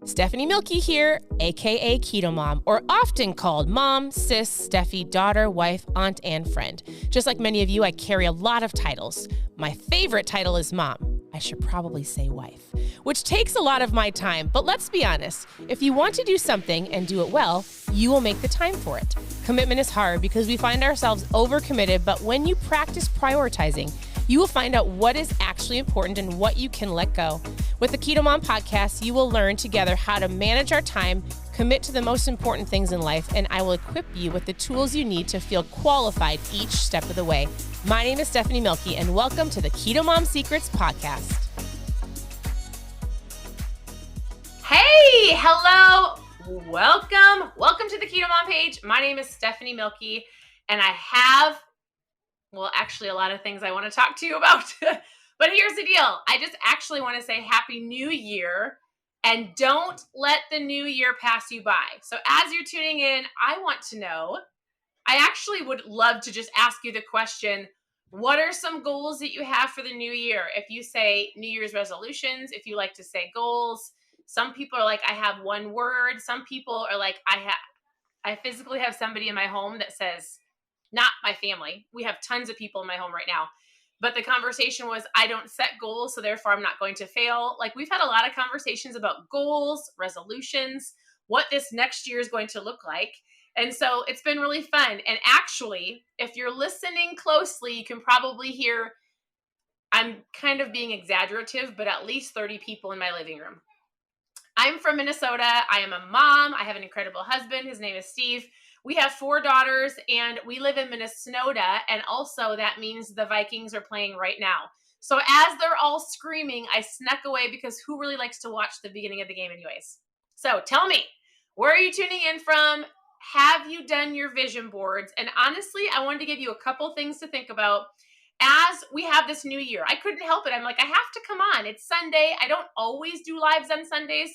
Stephanie Mielke here, aka Keto Mom, or often called mom, sis, Steffi, daughter, wife, aunt, and friend. Just like many of you, I carry a lot of titles. My favorite title is mom. I should probably say wife, which takes a lot of my time. But let's be honest, if you want to do something and do it well, you will make the time for it. Commitment is hard because we find ourselves overcommitted, but when you practice prioritizing, you will find out what is actually important and what you can let go. With the Keto Mom podcast, you will learn together how to manage our time, commit to the most important things in life, and I will equip you with the tools you need to feel qualified each step of the way. My name is Stephanie Mielke, and welcome to the Keto Mom Secrets podcast. Hey, hello, welcome to the Keto Mom page. My name is Stephanie Mielke, and I have actually a lot of things I want to talk to you about. But here's the deal. I just actually want to say Happy New Year, and don't let the new year pass you by. So as you're tuning in, I want to know, I actually would love to just ask you the question, what are some goals that you have for the new year? If you say New Year's resolutions, if you like to say goals, some people are like, I have one word. Some people are like, I physically have somebody in my home that says, not my family. We have tons of people in my home right now. But the conversation was, I don't set goals, so therefore I'm not going to fail. Like, we've had a lot of conversations about goals, resolutions, what this next year is going to look like. And so it's been really fun. And actually, if you're listening closely, you can probably hear, I'm kind of being exaggerative, but at least 30 people in my living room. I'm from Minnesota. I am a mom. I have an incredible husband. His name is Steve. We have 4 daughters, and we live in Minnesota, and also that means the Vikings are playing right now. So as they're all screaming, I snuck away because who really likes to watch the beginning of the game anyways? So tell me, where are you tuning in from? Have you done your vision boards? And honestly, I wanted to give you a couple things to think about as we have this new year. I couldn't help it. I'm like, I have to come on. It's Sunday. I don't always do lives on Sundays.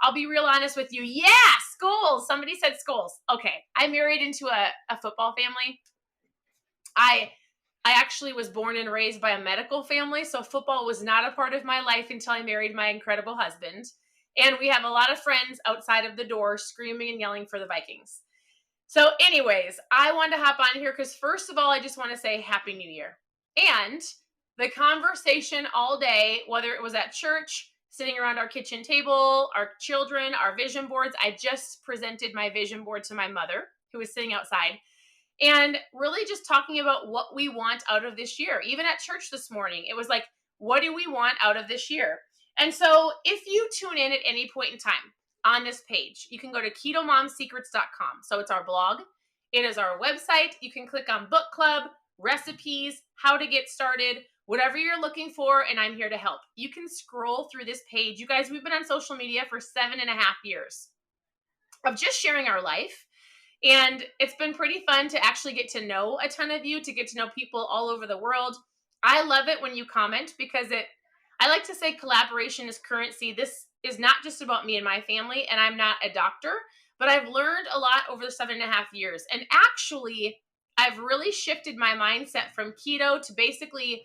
I'll be real honest with you. Yeah, schools. Somebody said schools. Okay. I married into a football family. I actually was born and raised by a medical family, so football was not a part of my life until I married my incredible husband. And we have a lot of friends outside of the door screaming and yelling for the Vikings. So anyways, I wanted to hop on here because first of all, I just want to say Happy New Year. And the conversation all day, whether it was at church, sitting around our kitchen table, our children, our vision boards. I just presented my vision board to my mother, who was sitting outside, and really just talking about what we want out of this year. Even at church this morning, it was like, what do we want out of this year? And so if you tune in at any point in time on this page, you can go to ketomomsecrets.com. So it's our blog. It is our website. You can click on book club, recipes, how to get started, whatever you're looking for, and I'm here to help. You can scroll through this page. You guys, we've been on social media for 7.5 years of just sharing our life. And it's been pretty fun to actually get to know a ton of you, to get to know people all over the world. I love it when you comment because I like to say collaboration is currency. This is not just about me and my family, and I'm not a doctor, but I've learned a lot over the 7.5 years. And actually, I've really shifted my mindset from keto to basically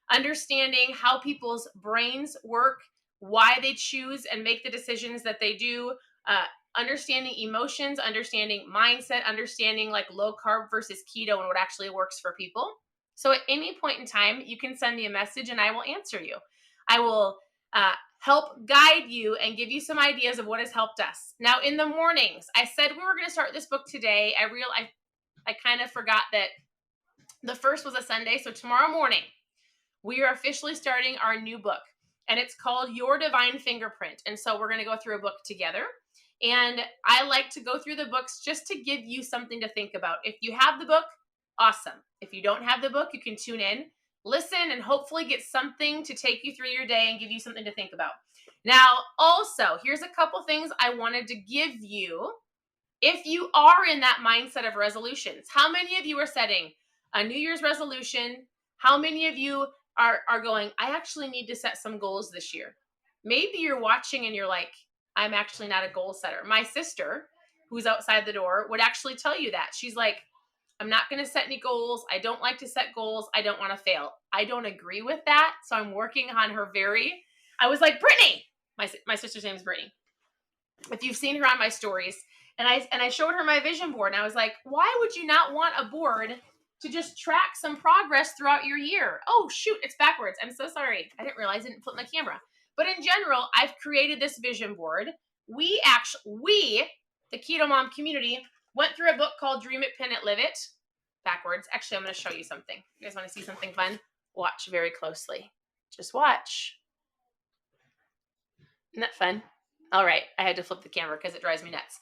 understanding how people's brains work, why they choose and make the decisions that they do, understanding emotions, understanding mindset, understanding like low carb versus keto and what actually works for people. So at any point in time, you can send me a message and I will answer you. I will help guide you and give you some ideas of what has helped us. Now in the mornings, I said we were going to start this book today. I kind of forgot that the first was a Sunday. So tomorrow morning, we are officially starting our new book, and it's called Your Divine Fingerprint. And so we're going to go through a book together. And I like to go through the books just to give you something to think about. If you have the book, awesome. If you don't have the book, you can tune in, listen, and hopefully get something to take you through your day and give you something to think about. Now, also, here's a couple things I wanted to give you if you are in that mindset of resolutions. How many of you are setting a New Year's resolution? How many of you are going, I actually need to set some goals this year? Maybe you're watching and you're like, I'm actually not a goal setter. My sister, who's outside the door, would actually tell you that. She's like, I'm not going to set any goals. I don't like to set goals. I don't want to fail. I don't agree with that. So I'm working on her I was like, Brittany, my sister's name is Brittany. if you've seen her on my stories, and I showed her my vision board, and I was like, why would you not want a board to just track some progress throughout your year? Oh, shoot, it's backwards. I'm so sorry. I didn't realize I didn't flip my camera. But in general, I've created this vision board. We, the Keto Mom community, went through a book called Dream It, Pin It, Live It. Backwards. Actually, I'm going to show you something. You guys want to see something fun? Watch very closely. Just watch. Isn't that fun? All right. I had to flip the camera because it drives me nuts.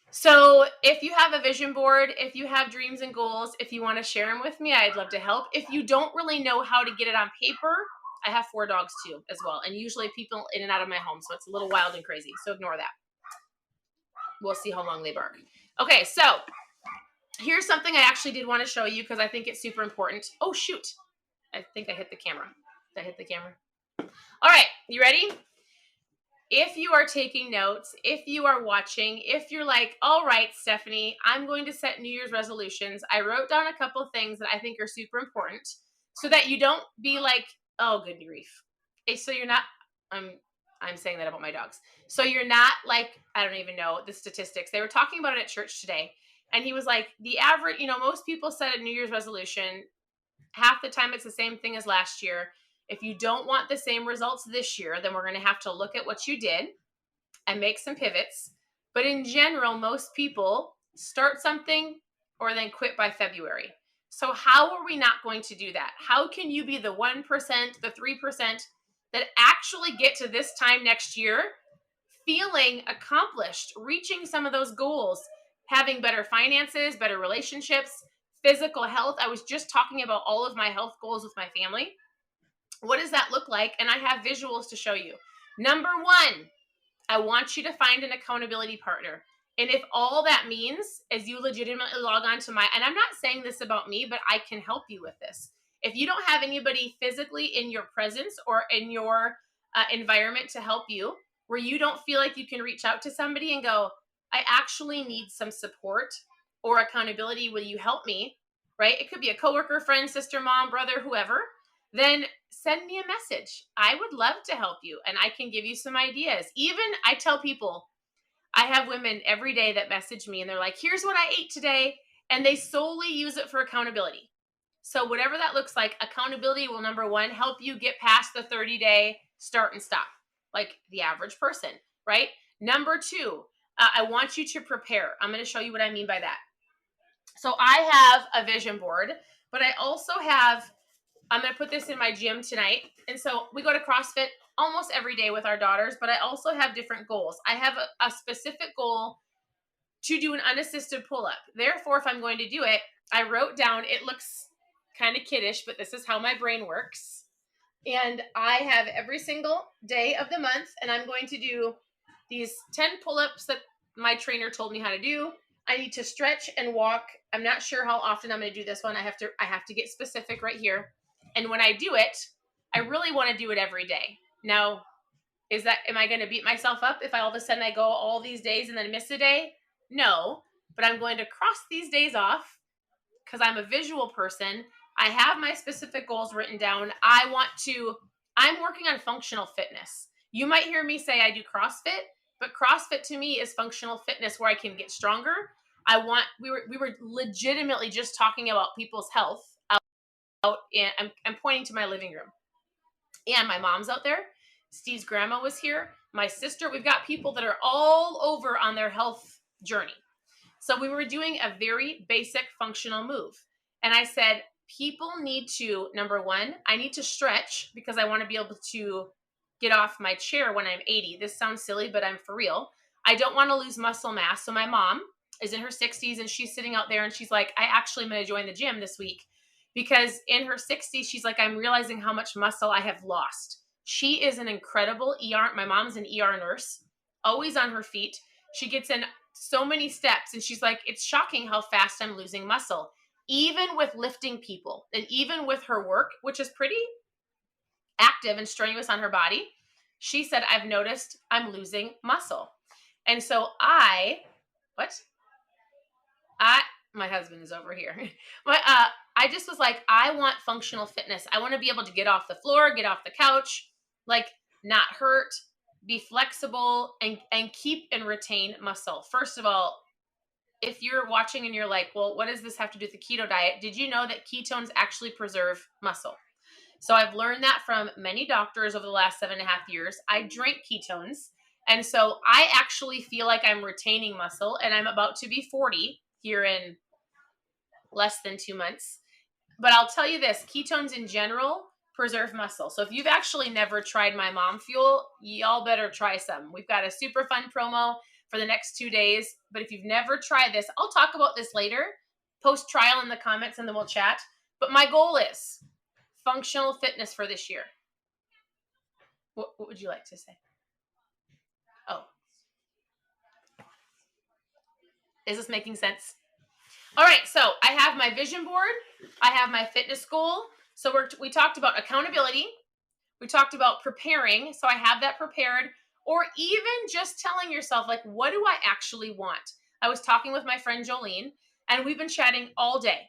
So if you have a vision board, if you have dreams and goals, if you want to share them with me, I'd love to help. If you don't really know how to get it on paper, I have 4 dogs too as well. And usually people in and out of my home. So it's a little wild and crazy. So ignore that. We'll see how long they bark. Okay. So here's something I actually did want to show you because I think it's super important. Oh, shoot. I think I hit the camera. Did I hit the camera? All right. You ready? If you are taking notes, if you are watching, if you're like, all right, Stephanie, I'm going to set New Year's resolutions. I wrote down a couple of things that I think are super important so that you don't be like, oh, good grief. So you're not, I'm saying that about my dogs. So you're not like, I don't even know the statistics. They were talking about it at church today. And he was like, the average, most people set a New Year's resolution. Half the time it's the same thing as last year. If you don't want the same results this year, then we're going to have to look at what you did and make some pivots. But in general, most people start something or then quit by February. So how are we not going to do that? How can you be the 1%, the 3% that actually get to this time next year feeling accomplished, reaching some of those goals, having better finances, better relationships, physical health? I was just talking about all of my health goals with my family. What does that look like? And I have visuals to show you. Number 1, I want you to find an accountability partner. And if all that means is you legitimately log on to and I'm not saying this about me, but I can help you with this. If you don't have anybody physically in your presence or in your environment to help you, where you don't feel like you can reach out to somebody and go, I actually need some support or accountability. Will you help me? Right? It could be a coworker, friend, sister, mom, brother, whoever. Then send me a message. I would love to help you and I can give you some ideas. Even I tell people, I have women every day that message me and they're like, here's what I ate today. And they solely use it for accountability. So whatever that looks like, accountability will, number 1, help you get past the 30-day start and stop, like the average person, right? Number 2, I want you to prepare. I'm going to show you what I mean by that. So I have a vision board, but I also have, I'm going to put this in my gym tonight. And so we go to CrossFit almost every day with our daughters, but I also have different goals. I have a specific goal to do an unassisted pull-up. Therefore, if I'm going to do it, I wrote down, it looks kind of kiddish, but this is how my brain works. And I have every single day of the month, and I'm going to do these 10 pull-ups that my trainer told me how to do. I need to stretch and walk. I'm not sure how often I'm going to do this one. I have to get specific right here. And when I do it, I really want to do it every day. Now, am I going to beat myself up if all of a sudden I go all these days and then miss a day? No, but I'm going to cross these days off because I'm a visual person. I have my specific goals written down. I'm working on functional fitness. You might hear me say I do CrossFit, but CrossFit to me is functional fitness where I can get stronger. We were legitimately just talking about people's health out, and I'm pointing to my living room. And my mom's out there. Steve's grandma was here. My sister. We've got people that are all over on their health journey. So we were doing a very basic functional move. And I said, people need to, number 1, I need to stretch because I want to be able to get off my chair when I'm 80. This sounds silly, but I'm for real. I don't want to lose muscle mass. So my mom is in her 60s and she's sitting out there and she's like, I actually am going to join the gym this week because in her 60s, she's like, I'm realizing how much muscle I have lost. She is an incredible ER. My mom's an ER nurse, always on her feet. She gets in so many steps and she's like, it's shocking how fast I'm losing muscle, even with lifting people and even with her work, which is pretty active and strenuous on her body. She said, I've noticed I'm losing muscle. And so my husband is over here. I just was like, I want functional fitness. I want to be able to get off the floor, get off the couch, like not hurt, be flexible, and keep and retain muscle. First of all, if you're watching and you're like, well, what does this have to do with the keto diet? Did you know that ketones actually preserve muscle? So I've learned that from many doctors over the last 7.5 years. I drink ketones. And so I actually feel like I'm retaining muscle, and I'm about to be 40 here in less than 2 months. But I'll tell you this, ketones in general preserve muscle. So if you've actually never tried my mom fuel, y'all better try some. We've got a super fun promo for the next 2 days. But if you've never tried this, I'll talk about this later. Post trial in the comments and then we'll chat. But my goal is functional fitness for this year. What would you like to say? Oh. Is this making sense? All right, so I have my vision board. I have my fitness goal. So we talked about accountability. We talked about preparing. So I have that prepared. Or even just telling yourself, like, what do I actually want? I was talking with my friend Jolene, and we've been chatting all day.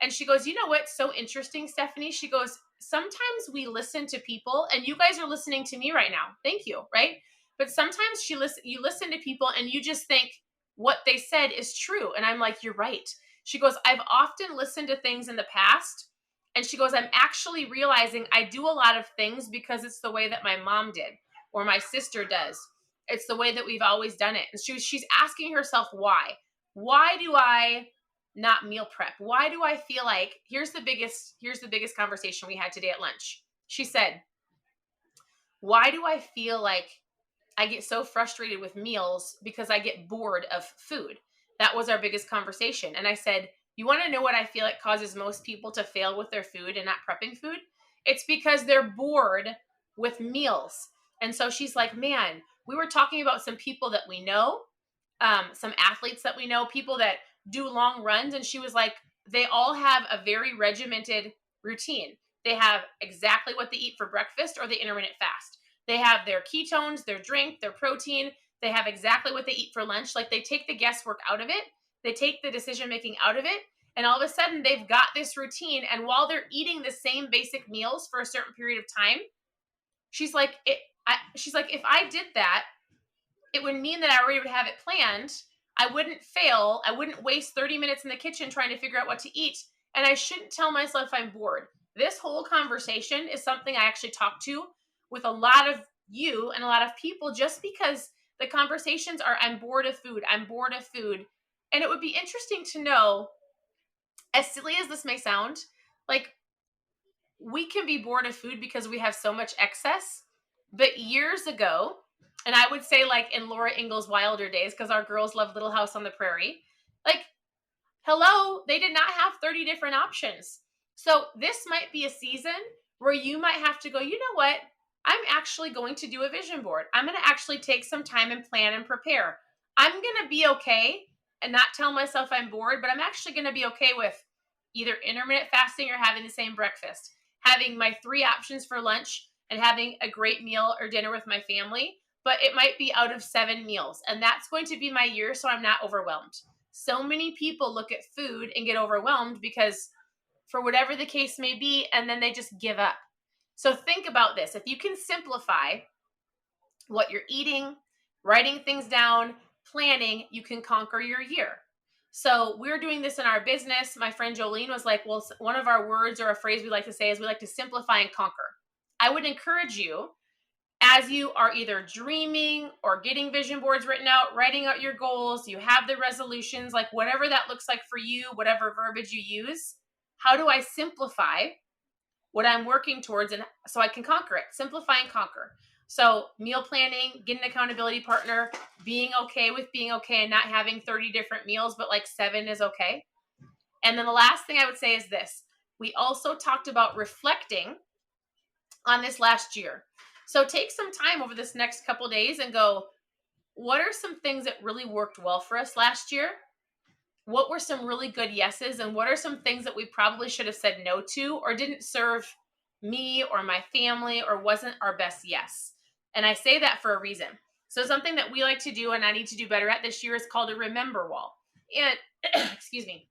And she goes, you know what's so interesting, Stephanie? She goes, sometimes we listen to people, and you guys are listening to me right now. Thank you, right? But sometimes you listen to people and you just think what they said is true. And I'm like, you're right. She goes, I've often listened to things in the past. And she goes, I'm actually realizing I do a lot of things because it's the way that my mom did or my sister does. It's the way that we've always done it. And she's asking herself why. Why do I not meal prep? Why do I feel like, here's the biggest conversation we had today at lunch. She said, why do I feel like I get so frustrated with meals because I get bored of food? That was our biggest conversation. And I said, you want to know what I feel like causes most people to fail with their food and not prepping food? It's because they're bored with meals. And so she's like, man, we were talking about some people that we know, some athletes that we know, people that do long runs. And she was like, they all have a very regimented routine. They have exactly what they eat for breakfast or the intermittent fast. They have their ketones, their drink, their protein. They have exactly what they eat for lunch. Like, they take the guesswork out of it. They take the decision-making out of it. And all of a sudden they've got this routine. And while they're eating the same basic meals for a certain period of time, she's like, if I did that, it would mean that I already would have it planned. I wouldn't fail. I wouldn't waste 30 minutes in the kitchen trying to figure out what to eat. And I shouldn't tell myself I'm bored. This whole conversation is something I actually talk to with a lot of you and a lot of people, just because the conversations are, I'm bored of food. I'm bored of food. And it would be interesting to know, as silly as this may sound, like, we can be bored of food because we have so much excess. But years ago, and I would say like in Laura Ingalls Wilder days, because our girls love Little House on the Prairie, like, hello, they did not have 30 different options. So this might be a season where you might have to go, you know what? I'm actually going to do a vision board. I'm going to actually take some time and plan and prepare. I'm going to be okay and not tell myself I'm bored, but I'm actually going to be okay with either intermittent fasting or having the same breakfast, having my 3 options for lunch, and having a great meal or dinner with my family. But it might be out of 7 meals. And that's going to be my year, so I'm not overwhelmed. So many people look at food and get overwhelmed because, for whatever the case may be, and then they just give up. So think about this. If you can simplify what you're eating, writing things down, planning, you can conquer your year. So we're doing this in our business. My friend Jolene was like, well, one of our words or a phrase we like to say is we like to simplify and conquer. I would encourage you, as you are either dreaming or getting vision boards written out, writing out your goals, you have the resolutions, like whatever that looks like for you, whatever verbiage you use, how do I simplify what I'm working towards and so I can conquer it? Simplify and conquer. So meal planning, get an accountability partner, being okay with being okay and not having 30 different meals, but like 7 is okay. And then the last thing I would say is this. We also talked about reflecting on this last year. So take some time over this next couple days and go, what are some things that really worked well for us last year? What were some really good yeses? And what are some things that we probably should have said no to or didn't serve me or my family or wasn't our best yes? And I say that for a reason. So something that we like to do and I need to do better at this year is called a remember wall. And excuse me,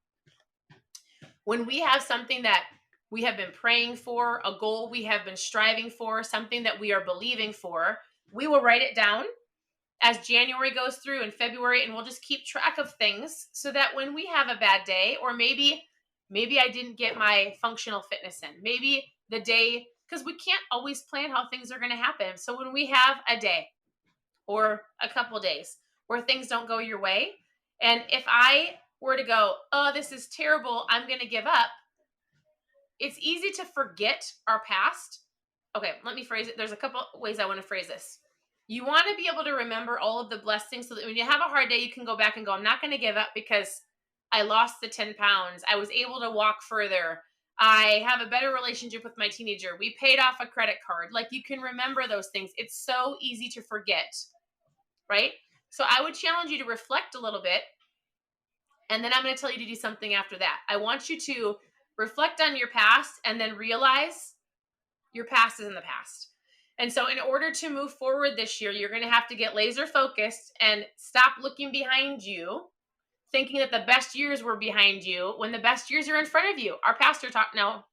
when we have something that we have been praying for, a goal we have been striving for, something that we are believing for, We will write it down as January goes through and February, and we'll just keep track of things so that when we have a bad day, or maybe I didn't get my functional fitness in, maybe the day, because we can't always plan how things are going to happen. So when we have a day or a couple days where things don't go your way, and if I were to go, oh, this is terrible, I'm going to give up, it's easy to forget our past. Okay, let me phrase it. There's a couple ways I want to phrase this. You want to be able to remember all of the blessings so that when you have a hard day, you can go back and go, I'm not going to give up because I lost the 10 pounds. I was able to walk further. I have a better relationship with my teenager. We paid off a credit card. Like, you can remember those things. It's so easy to forget, right? So I would challenge you to reflect a little bit. And then I'm going to tell you to do something after that. I want you to reflect on your past and then realize your past is in the past. And so in order to move forward this year, you're going to have to get laser focused and stop looking behind you, thinking that the best years were behind you when the best years are in front of you. Our pastor talked, no,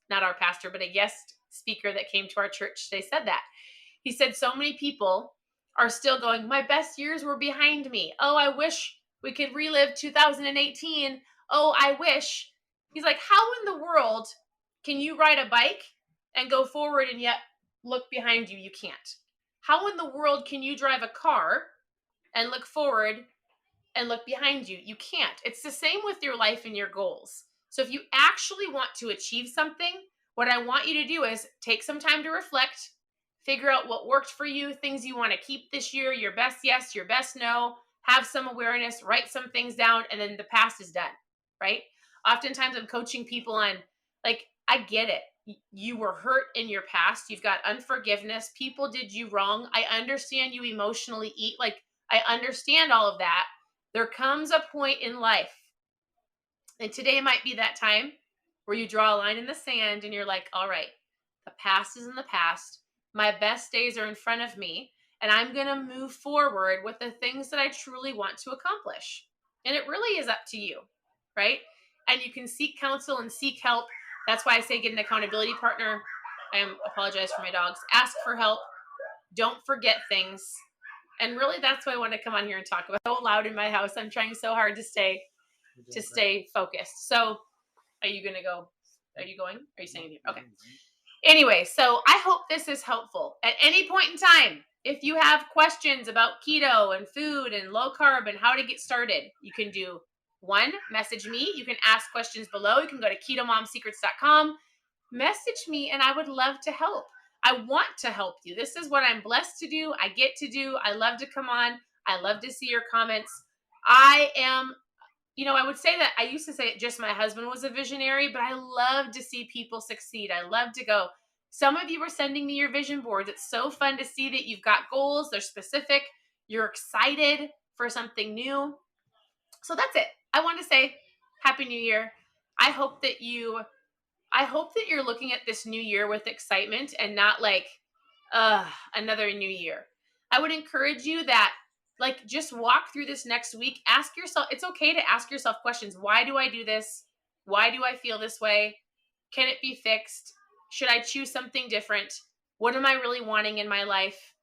not our pastor, but a guest speaker that came to our church today said that. He said so many people are still going, my best years were behind me. Oh, I wish we could relive 2018. Oh, I wish. He's like, how in the world can you ride a bike and go forward and yet look behind you? You can't. How in the world can you drive a car and look forward and look behind you? You can't. It's the same with your life and your goals. So if you actually want to achieve something, what I want you to do is take some time to reflect, figure out what worked for you, things you want to keep this year, your best yes, your best no, have some awareness, write some things down, and then the past is done, right? Oftentimes I'm coaching people on, like, I get it. You were hurt in your past. You've got unforgiveness. People did you wrong. I understand you emotionally eat. Like, I understand all of that. There comes a point in life, and today might be that time where you draw a line in the sand and you're like, all right, the past is in the past. My best days are in front of me, and I'm going to move forward with the things that I truly want to accomplish. And it really is up to you, right? And you can seek counsel and seek help. That's why I say get an accountability partner. I apologize for my dogs. Ask for help. Don't forget things. And really, that's why I want to come on here and talk about. So loud in my house. I'm trying so hard to stay focused. So are you going to go? Are you going? Are you staying here? Okay. Anyway, so I hope this is helpful. At any point in time, if you have questions about keto and food and low carb and how to get started, you can do one, message me. You can ask questions below. You can go to ketomomsecrets.com, message me, and I would love to help. I want to help you. This is what I'm blessed to do. I get to do. I love to come on. I love to see your comments. I am, I would say that I used to say just my husband was a visionary, but I love to see people succeed. I love to go. Some of you are sending me your vision boards. It's so fun to see that you've got goals. They're specific. You're excited for something new. So that's it. I want to say Happy New Year. I hope that you're looking at this new year with excitement and not like, another new year. I would encourage you that, like, just walk through this next week. Ask yourself, it's okay to ask yourself questions. Why do I do this? Why do I feel this way? Can it be fixed? Should I choose something different? What am I really wanting in my life?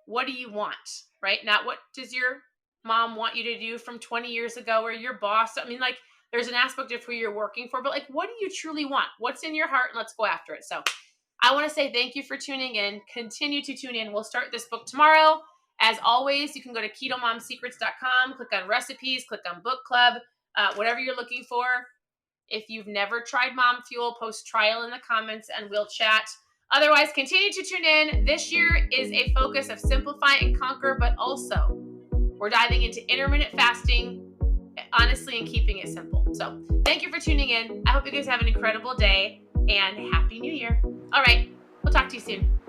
What do you want, right? Not what does your mom want you to do from 20 years ago, or your boss. I mean, like, there's an aspect of who you're working for, but like, what do you truly want? What's in your heart? And let's go after it. So I want to say thank you for tuning in. Continue to tune in. We'll start this book tomorrow. As always, you can go to ketomomsecrets.com, click on recipes, click on book club, whatever you're looking for. If you've never tried Mom Fuel, post trial in the comments and we'll chat. Otherwise, continue to tune in. This year is a focus of simplify and conquer, but also we're diving into intermittent fasting, honestly, and keeping it simple. So thank you for tuning in. I hope you guys have an incredible day and Happy New Year. All right, we'll talk to you soon.